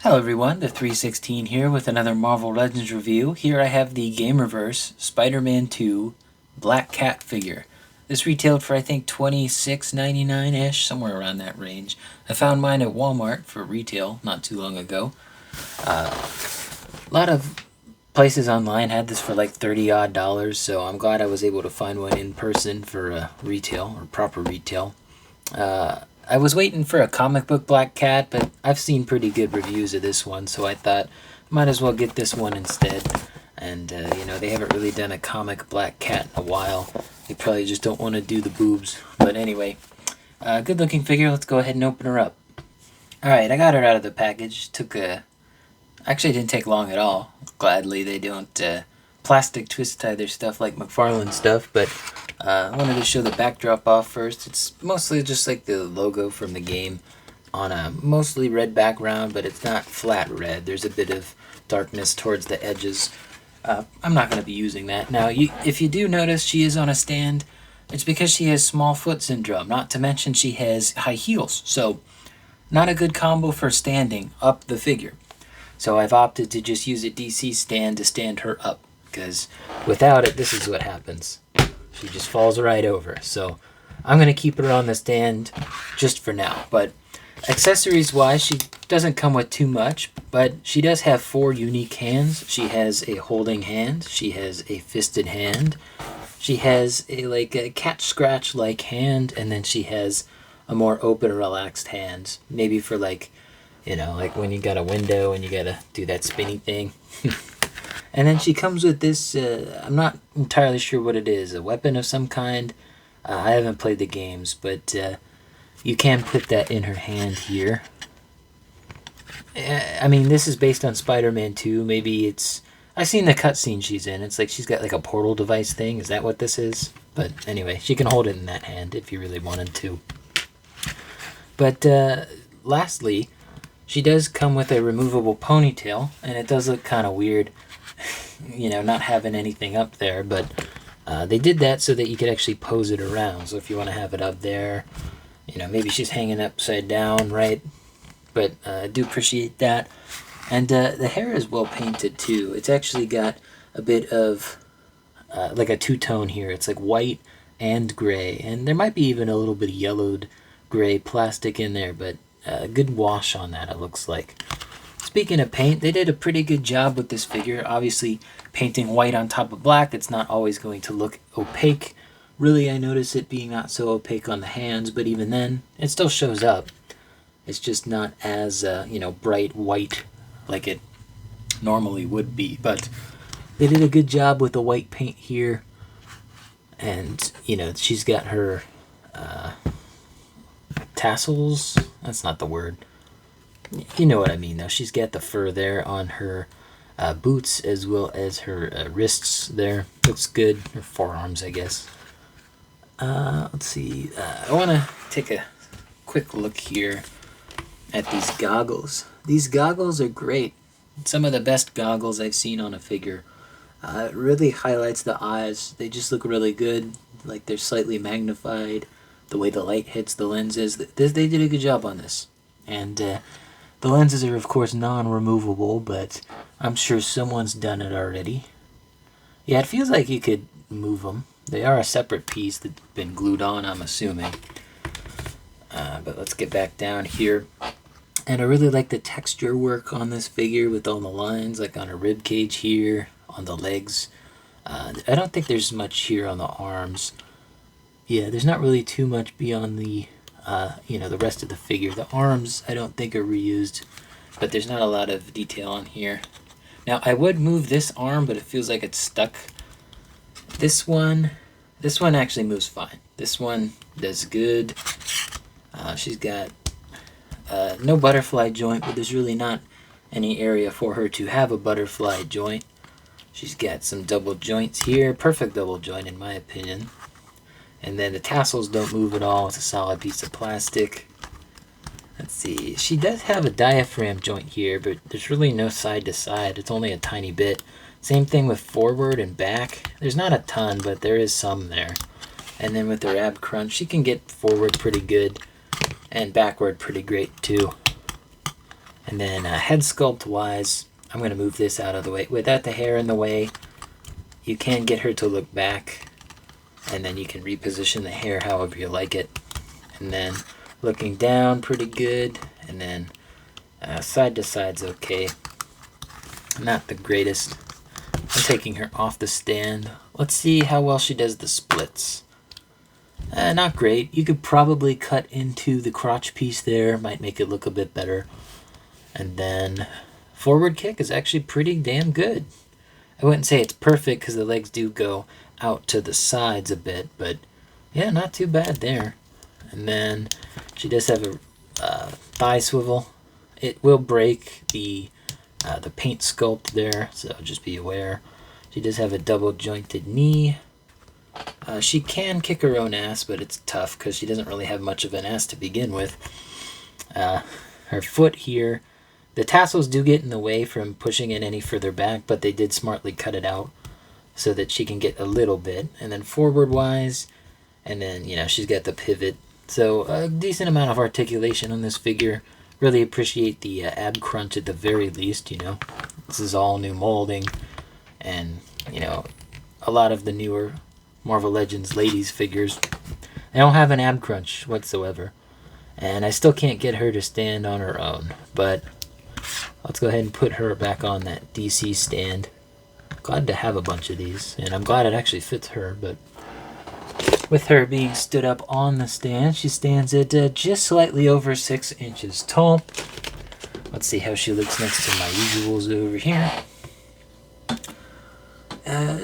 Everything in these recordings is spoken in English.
Hello everyone, the 316 here with another Marvel Legends review. Here I have the Gamerverse Spider-Man 2 Black Cat figure. This retailed for I think $26.99-ish, somewhere around that range. I found mine at Walmart for retail not too long ago. A lot of places online had this for like 30 odd dollars, so I'm glad I was able to find one in person for retail, or proper retail. I was waiting for a comic book Black Cat, but I've seen pretty good reviews of this one, so I thought might as well get this one instead. And, they haven't really done a comic Black Cat in a while. They probably just don't want to do the boobs. But anyway, good looking figure. Let's go ahead and open her up. Alright, I got her out of the package. Actually, it didn't take long at all. Gladly, they don't plastic twist tie their stuff like McFarlane stuff, but I wanted to show the backdrop off first. It's mostly just like the logo from the game on a mostly red background, but it's not flat red. There's a bit of darkness towards the edges. I'm not going to be using that. Now, if you do notice she is on a stand, it's because she has small foot syndrome, not to mention she has high heels. So, not a good combo for standing up the figure. So I've opted to just use a DC stand to stand her up, because without it, this is what happens. She just falls right over. So I'm going to keep her on the stand just for now. But accessories-wise, she doesn't come with too much, but she does have 4 unique hands. She has a holding hand. She has a fisted hand. She has a cat scratch-like hand, and then she has a more open, relaxed hand. Maybe for like when you got a window and you got to do that spinny thing. And then she comes with this, I'm not entirely sure what it is, a weapon of some kind. I haven't played the games, but you can put that in her hand here. I mean, this is based on Spider-Man 2. Maybe it's... I've seen the cutscene she's in. It's like she's got like a portal device thing. Is that what this is? But anyway, she can hold it in that hand if you really wanted to. But lastly, she does come with a removable ponytail, and it does look kind of weird, not having anything up there, but they did that so that you could actually pose it around. So if you want to have it up there, maybe she's hanging upside down, right? But I do appreciate that. And the hair is well painted too. It's actually got a bit of like a two-tone here. It's like white and gray, and there might be even a little bit of yellowed gray plastic in there, but good wash on that, it looks like. Speaking of paint, they did a pretty good job with this figure. Obviously, painting white on top of black, it's not always going to look opaque. Really, I notice it being not so opaque on the hands, but even then, it still shows up. It's just not as, bright white like it normally would be. But they did a good job with the white paint here. And, she's got her tassels. That's not the word. You know what I mean, though. She's got the fur there on her boots as well as her wrists there. Looks good. Her forearms, I guess. Let's see. I want to take a quick look here at these goggles. These goggles are great. Some of the best goggles I've seen on a figure. It really highlights the eyes. They just look really good. Like they're slightly magnified. The way the light hits the lenses. They did a good job on this. And the lenses are, of course, non-removable, but I'm sure someone's done it already. Yeah, it feels like you could move them. They are a separate piece that's been glued on, I'm assuming. But let's get back down here. And I really like the texture work on this figure with all the lines, like on her rib cage here, on the legs. I don't think there's much here on the arms. Yeah, there's not really too much beyond the the rest of the figure. The arms, I don't think are reused, but there's not a lot of detail on here. Now, I would move this arm, but it feels like it's stuck. This one actually moves fine. This one does good. She's got no butterfly joint, but there's really not any area for her to have a butterfly joint. She's got some double joints here. Perfect double joint, in my opinion. And then the tassels don't move at all. It's a solid piece of plastic. Let's see. She does have a diaphragm joint here, but there's really no side to side. It's only a tiny bit. Same thing with forward and back. There's not a ton, but there is some there. And then with her ab crunch, she can get forward pretty good and backward pretty great too. And then head sculpt wise, I'm going to move this out of the way. Without the hair in the way, you can get her to look back, and then you can reposition the hair however you like it. And then looking down, pretty good. And then side to side's okay. Not the greatest. I'm taking her off the stand. Let's see how well she does the splits. Not great. You could probably cut into the crotch piece there. Might make it look a bit better. And then forward kick is actually pretty damn good. I wouldn't say it's perfect because the legs do go out to the sides a bit, but yeah, not too bad there. And then she does have a thigh swivel. It will break the paint sculpt there, so just be aware. She does have a double jointed knee. She can kick her own ass, but it's tough because she doesn't really have much of an ass to begin with. Her foot here, the tassels do get in the way from pushing it any further back, but they did smartly cut it out so that she can get a little bit. And then forward wise, and then, you know, she's got the pivot. So a decent amount of articulation on this figure. Really appreciate the ab crunch at the very least, you know. This is all new molding. And, you know, a lot of the newer Marvel Legends ladies figures, they don't have an ab crunch whatsoever. And I still can't get her to stand on her own. But let's go ahead and put her back on that DC stand. Glad to have a bunch of these. And I'm glad it actually fits her, but with her being stood up on the stand, she stands at just slightly over 6 inches tall. Let's see how she looks next to my usuals over here.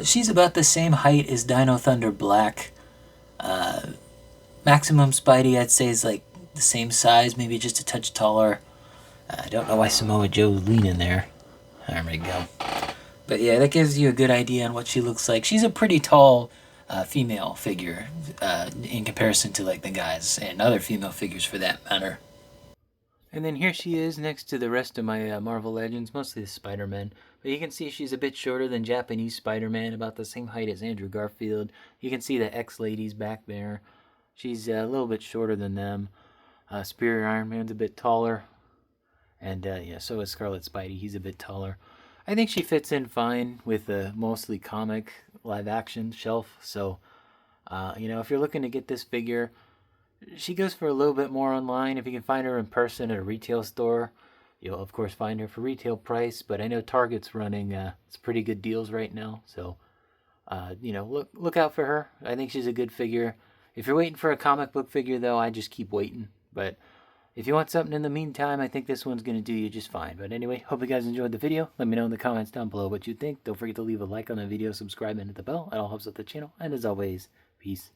She's about the same height as Dino Thunder Black. Maximum Spidey, I'd say, is like the same size, maybe just a touch taller. I don't know why Samoa Joe's leaning there. There we go. But yeah, that gives you a good idea on what she looks like. She's a pretty tall female figure in comparison to like the guys and other female figures for that matter. And then here she is next to the rest of my Marvel Legends, mostly the Spider-Man. But you can see she's a bit shorter than Japanese Spider-Man, about the same height as Andrew Garfield. You can see the X-Ladies back there. She's a little bit shorter than them. Superior Iron Man's a bit taller. And yeah, so is Scarlet Spidey. He's a bit taller. I think she fits in fine with the mostly comic live-action shelf. So, you know, if you're looking to get this figure, she goes for a little bit more online. If you can find her in person at a retail store, you'll of course find her for retail price. But I know Target's running some pretty good deals right now. So, you know, look out for her. I think she's a good figure. If you're waiting for a comic book figure, though, I just keep waiting. But if you want something in the meantime, I think this one's going to do you just fine. But anyway, hope you guys enjoyed the video. Let me know in the comments down below what you think. Don't forget to leave a like on the video, subscribe, and hit the bell. It all helps out the channel. And as always, peace.